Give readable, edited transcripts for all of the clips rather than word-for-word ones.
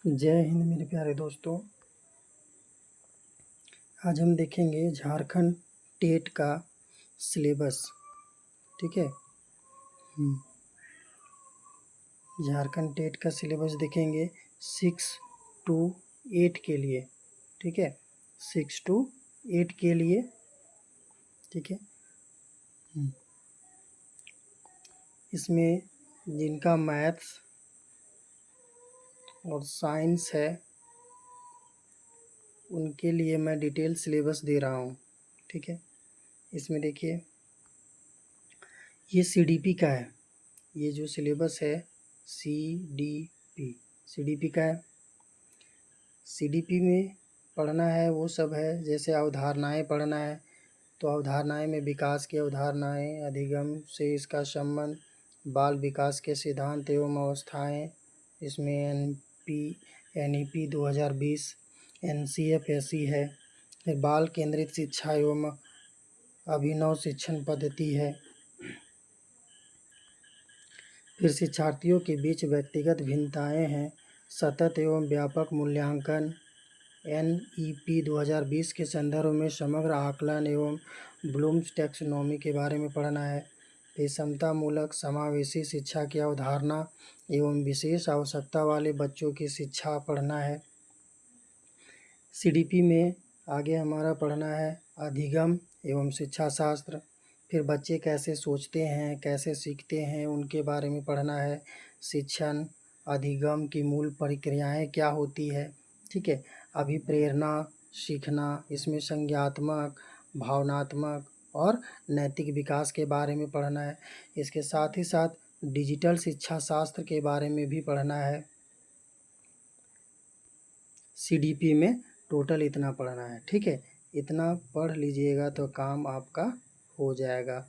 जय हिंद मेरे प्यारे दोस्तों। आज हम देखेंगे झारखंड टेट का सिलेबस। ठीक है, झारखंड टेट का सिलेबस देखेंगे 6 to 8 के लिए। ठीक है, 6 to 8 के लिए। ठीक है, इसमें जिनका मैथ्स और साइंस है उनके लिए मैं डिटेल सिलेबस दे रहा हूँ। ठीक है, इसमें देखिए ये सीडीपी का है। ये जो सिलेबस है सीडीपी का है। सीडीपी में पढ़ना है वो सब है, जैसे अवधारणाएं पढ़ना है तो अवधारणाएं में विकास की अवधारणाएं, अधिगम से इसका संबंध, बाल विकास के सिद्धांत एवं अवस्थाएं, इसमें एनईपी 2020 एनसीएफ ऐसी है। फिर बाल केंद्रित शिक्षा एवं अभिनव शिक्षण पद्धति है। फिर शिक्षार्थियों के बीच व्यक्तिगत भिन्नताएं हैं। सतत एवं व्यापक मूल्यांकन एनईपी 2020 के संदर्भ में समग्र आकलन एवं ब्लूम्स टैक्सोनॉमी के बारे में पढ़ना है। फिर समतामूलक समावेशी शिक्षा की अवधारणा एवं विशेष आवश्यकता वाले बच्चों की शिक्षा पढ़ना है। सीडीपी में आगे हमारा पढ़ना है अधिगम एवं शिक्षा शास्त्र। फिर बच्चे कैसे सोचते हैं, कैसे सीखते हैं, उनके बारे में पढ़ना है। शिक्षण अधिगम की मूल प्रक्रियाएं क्या होती है। ठीक है, अभिप्रेरणा सीखना, इसमें संज्ञात्मक, भावनात्मक और नैतिक विकास के बारे में पढ़ना है। इसके साथ ही साथ डिजिटल शिक्षा शास्त्र के बारे में भी पढ़ना है। सीडीपी में टोटल इतना पढ़ना है। ठीक है, इतना पढ़ लीजिएगा तो काम आपका हो जाएगा।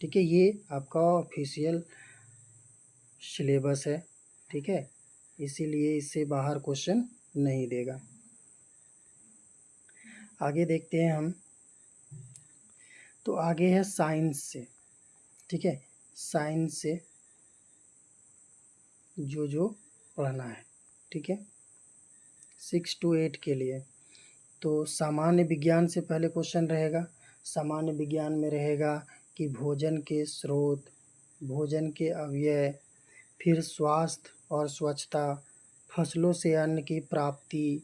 ठीक है, ये आपका ऑफिशियल सिलेबस है। ठीक है, इसीलिए इससे बाहर क्वेश्चन नहीं देगा। आगे देखते हैं हम, तो आगे है साइंस से। ठीक है, साइंस से जो पढ़ना है। ठीक है, 6 to 8 के लिए। तो सामान्य विज्ञान से पहले क्वेश्चन रहेगा। सामान्य विज्ञान में रहेगा कि भोजन के स्रोत, भोजन के अवयव, फिर स्वास्थ्य और स्वच्छता, फसलों से अन्न की प्राप्ति,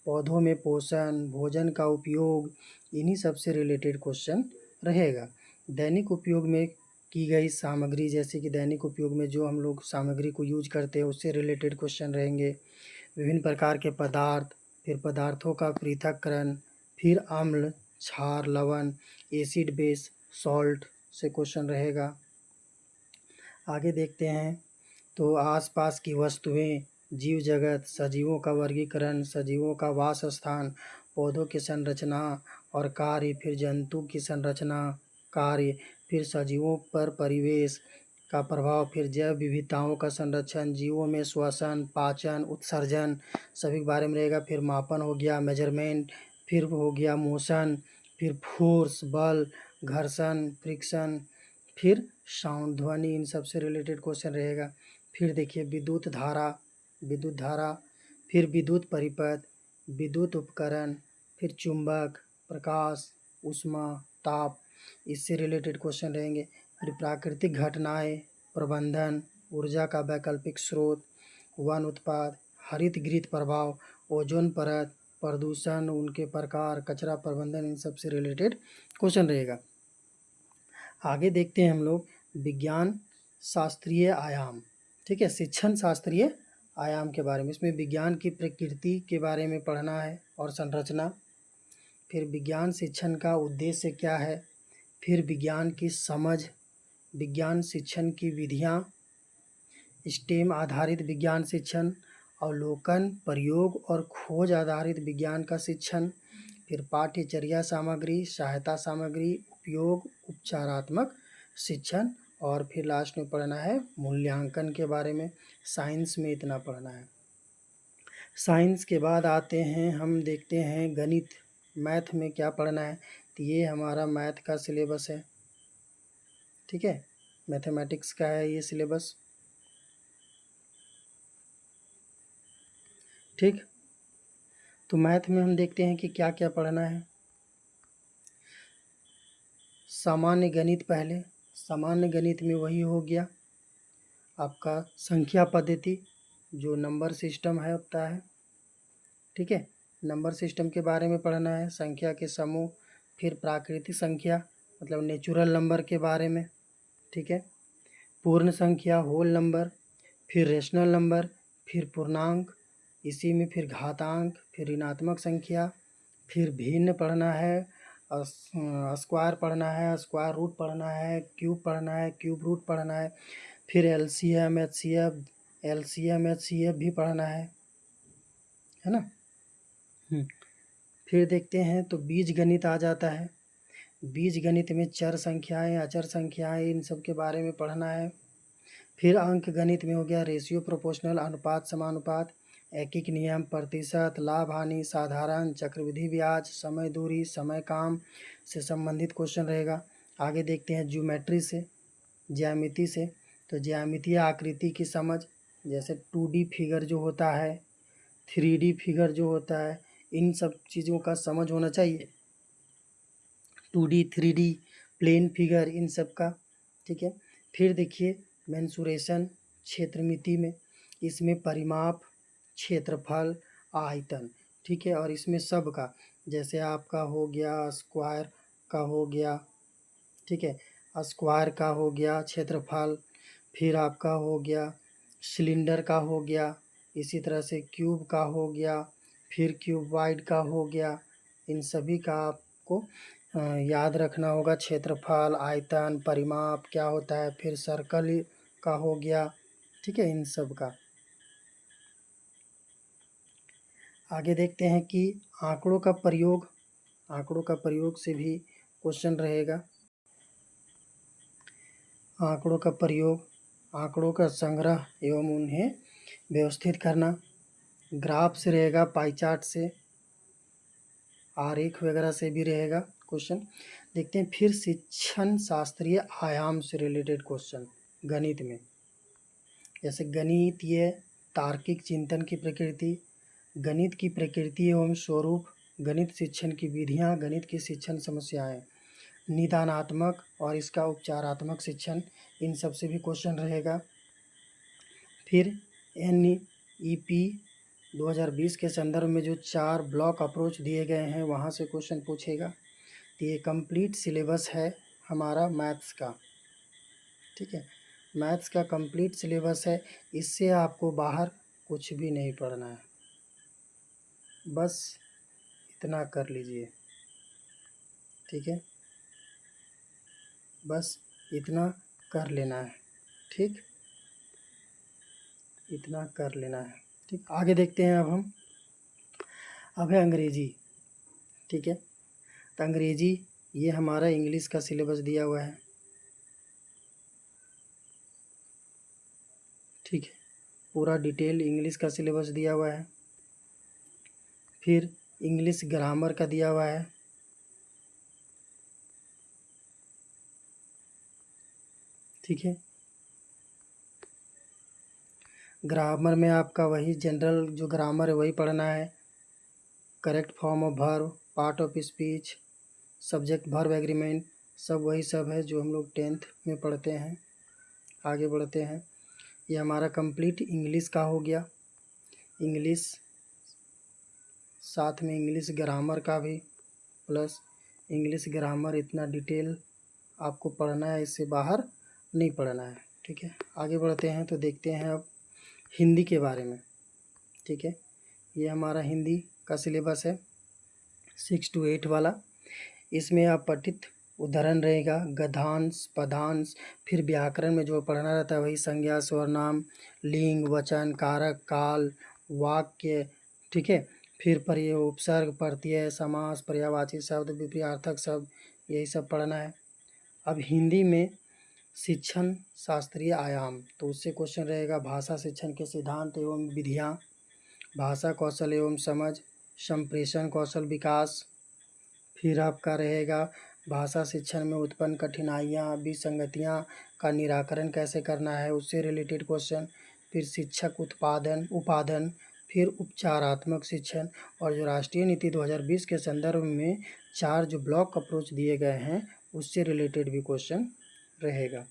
पौधों में पोषण, भोजन का उपयोग, इन्हीं सब से रिलेटेड क्वेश्चन रहेगा। दैनिक उपयोग में की गई सामग्री, जैसे कि दैनिक उपयोग में जो हम लोग सामग्री को यूज करते हैं उससे रिलेटेड क्वेश्चन रहेंगे। विभिन्न प्रकार के पदार्थ, फिर पदार्थों का पृथक्करण, फिर अम्ल, क्षार, लवण, एसिड बेस, सॉल्ट से क्वेश्चन रहेगा। आगे देखते हैं, तो आसपास की वस्तुएं, जीव जगत, सजीवों का वर्गीकरण, सजीवों का वास स्थान, पौधों की संरचना और कार्य, फिर जंतु की संरचना, कार्य, फिर सजीवों पर परिवेश का प्रभाव, फिर जैव विविधताओं का संरक्षण, जीवों में श्वसन, पाचन, उत्सर्जन, सभी के बारे में रहेगा। फिर मापन हो गया, मेजरमेंट, फिर हो गया मोशन, फिर फोर्स, बल, घर्षण, फ्रिक्शन, फिर साउंड, ध्वनि, इन सब से रिलेटेड क्वेश्चन रहेगा। फिर देखिए विद्युत धारा, फिर विद्युत परिपथ, विद्युत उपकरण, फिर चुंबक, प्रकाश, ऊष्मा, ताप, इससे रिलेटेड क्वेश्चन रहेंगे। फिर प्राकृतिक घटनाएं, प्रबंधन, ऊर्जा का वैकल्पिक स्रोत, वन उत्पाद, हरित गृह प्रभाव, ओजोन परत, प्रदूषण, उनके प्रकार, कचरा प्रबंधन, इन सब से रिलेटेड क्वेश्चन रहेगा। आगे देखते हैं हम लोग विज्ञान शास्त्रीय आयाम। ठीक है, शिक्षण शास्त्रीय आयाम के बारे में। इसमें विज्ञान की प्रकृति के बारे में पढ़ना है और संरचना। फिर विज्ञान शिक्षण का उद्देश्य क्या है, फिर विज्ञान की समझ, विज्ञान शिक्षण की विधियाँ, स्टेम आधारित विज्ञान शिक्षण, अवलोकन, प्रयोग और खोज आधारित विज्ञान का शिक्षण, फिर पाठ्यचर्या सामग्री, सहायता सामग्री, उपयोग, उपचारात्मक शिक्षण, और फिर लास्ट में पढ़ना है मूल्यांकन के बारे में। साइंस में इतना पढ़ना है। साइंस के बाद आते हैं, हम देखते हैं गणित, मैथ में क्या पढ़ना है। तो ये हमारा मैथ का सिलेबस है। ठीक है, मैथमेटिक्स का है ये सिलेबस। ठीक। तो मैथ में हम देखते हैं कि क्या क्या पढ़ना है। सामान्य गणित पहले, सामान्य गणित में वही हो गया आपका संख्या पद्धति, जो नंबर सिस्टम है होता है। ठीक है, नंबर सिस्टम के बारे में पढ़ना है, संख्या के समूह, फिर प्राकृतिक संख्या मतलब नेचुरल नंबर के बारे में। ठीक है, पूर्ण संख्या होल नंबर, फिर रेशनल नंबर, फिर पूर्णांक, इसी में फिर घातांक, फिर ऋणात्मक संख्या, फिर भिन्न पढ़ना है, स्क्वायर पढ़ना है, स्क्वायर रूट पढ़ना है, क्यूब पढ़ना है, क्यूब रूट पढ़ना है, फिर एलसीएम एचसीएफ भी पढ़ना है ना। फिर देखते हैं तो बीज गणित आ जाता है। बीज गणित में चर संख्याएं, अचर संख्याएं, इन सब के बारे में पढ़ना है। फिर अंक गणित में हो गया रेशियो, प्रोपोर्शनल, अनुपात, समानुपात, एकीक नियम, प्रतिशत, लाभ हानि, साधारण, चक्रवृद्धि ब्याज, समय दूरी, समय काम से संबंधित क्वेश्चन रहेगा। आगे देखते हैं ज्योमेट्री से, ज्यामिति से। तो ज्यामितीय आकृति की समझ, जैसे 2D फिगर जो होता है, 3D फिगर जो होता है, इन सब चीज़ों का समझ होना चाहिए। 2D 3D प्लेन फिगर, इन सब का। ठीक है, फिर देखिए मेंसुरेशन, क्षेत्रमिति में, इसमें परिमाप, क्षेत्रफल, आयतन। ठीक है, और इसमें सब का, जैसे आपका हो गया स्क्वायर का हो गया, ठीक है, स्क्वायर का हो गया क्षेत्रफल, फिर आपका हो गया सिलेंडर का हो गया, इसी तरह से क्यूब का हो गया, फिर क्यूबॉइड का हो गया। इन सभी का आपको याद रखना होगा। क्षेत्रफल, आयतन, परिमाप क्या होता है, फिर सर्कल का हो गया। ठीक है, इन सब का। आगे देखते हैं कि आंकड़ों का प्रयोग, आंकड़ों का प्रयोग से भी क्वेश्चन रहेगा। आंकड़ों का प्रयोग, आंकड़ों का संग्रह एवं उन्हें व्यवस्थित करना, ग्राफ से रहेगा, पाई चार्ट से, आरेख वगैरह से भी रहेगा क्वेश्चन। देखते हैं फिर शिक्षण शास्त्रीय आयाम से रिलेटेड क्वेश्चन गणित में, जैसे गणितीय तार्किक चिंतन की प्रकृति, गणित की प्रकृति एवं स्वरूप, गणित शिक्षण की विधियाँ, गणित की शिक्षण समस्याएं, निदानात्मक और इसका उपचारात्मक शिक्षण, इन सब से भी क्वेश्चन रहेगा। फिर NEP 2020 के संदर्भ में जो 4 ब्लॉक अप्रोच दिए गए हैं, वहाँ से क्वेश्चन पूछेगा। तो ये कंप्लीट सिलेबस है हमारा मैथ्स का। ठीक है, मैथ्स का कंप्लीट सिलेबस है, इससे आपको बाहर कुछ भी नहीं पढ़ना है, बस इतना कर लीजिए। ठीक है, बस इतना कर लेना है। ठीक, इतना कर लेना है। ठीक, आगे देखते हैं अब है अंग्रेजी। ठीक है, तो अंग्रेजी ये हमारा इंग्लिश का सिलेबस दिया हुआ है। ठीक है, पूरा डिटेल इंग्लिश का सिलेबस दिया हुआ है। फिर इंग्लिश ग्रामर का दिया हुआ है। ठीक है, ग्रामर में आपका वही जनरल जो ग्रामर है वही पढ़ना है। Correct form of verb, part of speech, subject verb agreement, सब वही सब है जो हम लोग 10th में पढ़ते हैं। आगे बढ़ते हैं, ये हमारा कंप्लीट इंग्लिश का हो गया। इंग्लिश, साथ में इंग्लिश ग्रामर का भी, प्लस इंग्लिश ग्रामर, इतना डिटेल आपको पढ़ना है, इससे बाहर नहीं पढ़ना है। ठीक है, आगे बढ़ते हैं तो देखते हैं अब हिंदी के बारे में। ठीक है, ये हमारा हिंदी का सिलेबस है 6 to 8 वाला। इसमें आप पठित उदाहरण रहेगा, गद्यांश, पदांश, फिर व्याकरण में जो पढ़ना रहता है वही संज्ञा, सर्वनाम, लिंग, वचन, कारक, काल, वाक्य। ठीक है, फिर प्रयोग, उपसर्ग, प्रत्यय, समास, पर्यायवाची शब्द, विपरीतार्थक शब्द, यही सब पढ़ना है। अब हिंदी में शिक्षण शास्त्रीय आयाम, तो उससे क्वेश्चन रहेगा भाषा शिक्षण के सिद्धांत एवं विधियाँ, भाषा कौशल एवं समझ, संप्रेषण कौशल विकास। फिर आपका रहेगा भाषा शिक्षण में उत्पन्न कठिनाइयाँ, विसंगतियाँ का निराकरण कैसे करना है, उससे रिलेटेड क्वेश्चन। फिर शिक्षक उपादन, फिर उपचारात्मक शिक्षण, और जो राष्ट्रीय नीति 2020 के संदर्भ में 4 जो ब्लॉक अप्रोच दिए गए हैं उससे रिलेटेड भी क्वेश्चन रहेगा।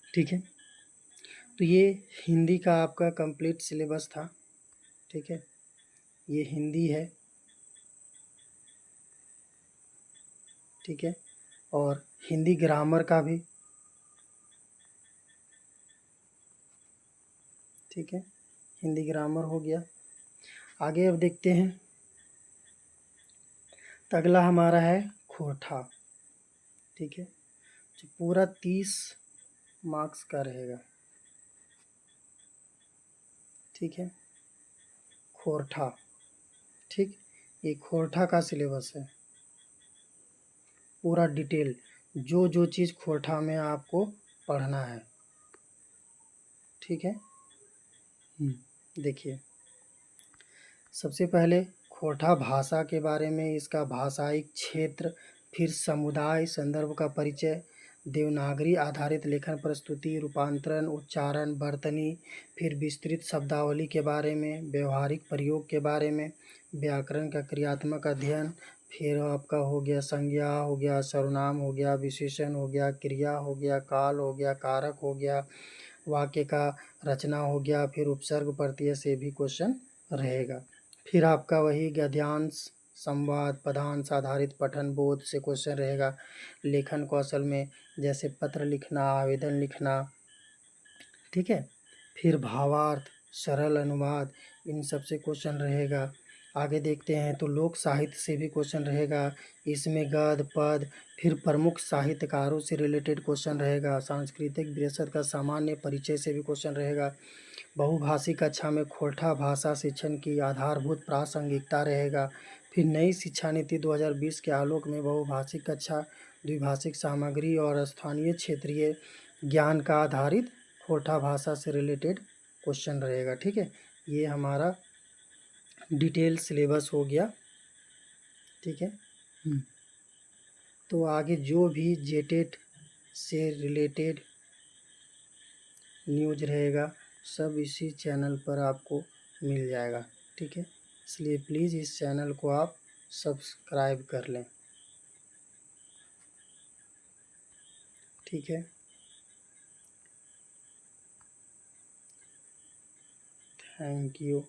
ठीक है, तो ये हिंदी का आपका कंप्लीट सिलेबस था। ठीक है, ये हिंदी है। ठीक है, और हिंदी ग्रामर का भी। ठीक है, हिंदी ग्रामर हो गया। आगे अब देखते हैं, तो अगला हमारा है खोरठा। ठीक है, जो पूरा 30 मार्क्स का रहेगा। ठीक है, खोरठा। ठीक, ये खोरठा का सिलेबस है, पूरा डिटेल, जो जो चीज़ खोरठा में आपको पढ़ना है। ठीक है, देखिए, सबसे पहले खोरठा भाषा के बारे में, इसका भाषाई क्षेत्र, फिर समुदाय संदर्भ का परिचय, देवनागरी आधारित लेखन प्रस्तुति, रूपांतरण, उच्चारण, वर्तनी, फिर विस्तृत शब्दावली के बारे में, व्यवहारिक प्रयोग के बारे में, व्याकरण का क्रियात्मक अध्ययन, फिर आपका हो गया संज्ञा हो गया, सर्वनाम हो गया, विशेषण हो गया, क्रिया हो गया, काल हो गया, कारक हो गया, वाक्य का रचना हो गया, फिर उपसर्ग प्रत्यय से भी क्वेश्चन रहेगा। फिर आपका वही गद्यांश, संवाद, पदांश आधारित पठन बोध से क्वेश्चन रहेगा। लेखन कौशल में जैसे पत्र लिखना, आवेदन लिखना। ठीक है, फिर भावार्थ, सरल अनुवाद, इन सब से क्वेश्चन रहेगा। आगे देखते हैं तो लोक साहित्य से भी क्वेश्चन रहेगा, इसमें गद्य पद, फिर प्रमुख साहित्यकारों से रिलेटेड क्वेश्चन रहेगा। सांस्कृतिक विरासत का सामान्य परिचय से भी क्वेश्चन रहेगा। बहुभाषी कक्षा में खोरठा भाषा शिक्षण की आधारभूत प्रासंगिकता रहेगा। फिर नई शिक्षा नीति 2020 के आलोक में बहुभाषिक कक्षा, द्विभाषिक सामग्री और स्थानीय क्षेत्रीय ज्ञान का आधारित खोरठा भाषा से रिलेटेड क्वेश्चन रहेगा। ठीक है, ये हमारा डिटेल सिलेबस हो गया। ठीक है, तो आगे जो भी जेटेट से रिलेटेड न्यूज रहेगा सब इसी चैनल पर आपको मिल जाएगा। ठीक है, इसलिए प्लीज़ इस चैनल को आप सब्सक्राइब कर लें। ठीक है, थैंक यू।